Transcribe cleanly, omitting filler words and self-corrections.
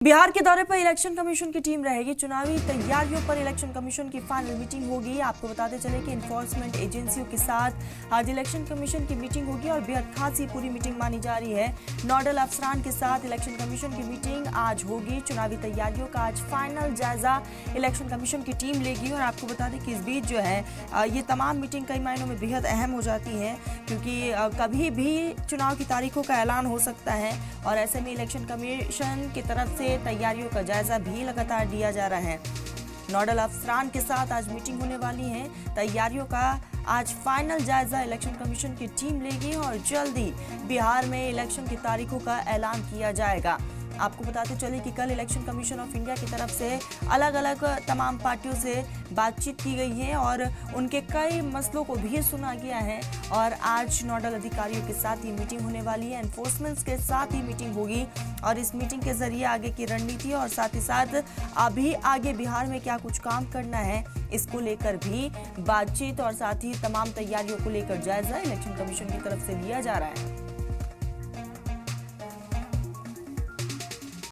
बिहार के दौरे पर इलेक्शन कमीशन की टीम रहेगी। चुनावी तैयारियों पर इलेक्शन कमीशन की फाइनल मीटिंग होगी। आपको बताते चले कि इन्फोर्समेंट एजेंसियों के साथ आज इलेक्शन कमीशन की मीटिंग होगी और बेहद खास ये पूरी मीटिंग मानी जा रही है। नोडल अफसरान के साथ इलेक्शन कमीशन की मीटिंग आज होगी। चुनावी तैयारियों का आज फाइनल जायजा इलेक्शन कमीशन की टीम लेगी। और आपको बता दें कि इस बीच जो है ये तमाम मीटिंग कई मायनों में बेहद अहम हो जाती है, क्योंकि कभी भी चुनाव की तारीखों का ऐलान हो सकता है और ऐसे में इलेक्शन कमीशन की तरफ से तैयारियों का जायजा भी लगातार लिया जा रहा है। नोडल अफसरान के साथ आज मीटिंग होने वाली है। तैयारियों का आज फाइनल जायजा इलेक्शन कमीशन की टीम लेगी और जल्दी बिहार में इलेक्शन की तारीखों का ऐलान किया जाएगा। आपको बताते चले कि कल इलेक्शन कमीशन ऑफ इंडिया की तरफ से अलग अलग तमाम पार्टियों से बातचीत की गई है और उनके कई मसलों को भी सुना गया है। और आज नोडल अधिकारियों के साथ ही मीटिंग होने वाली है। एनफोर्समेंट के साथ ही मीटिंग होगी और इस मीटिंग के जरिए आगे की रणनीति और साथ ही साथ अभी आगे बिहार में क्या कुछ काम करना है इसको लेकर भी बातचीत और साथ ही तमाम तैयारियों को लेकर जायजा इलेक्शन कमीशन की तरफ से लिया जा रहा है।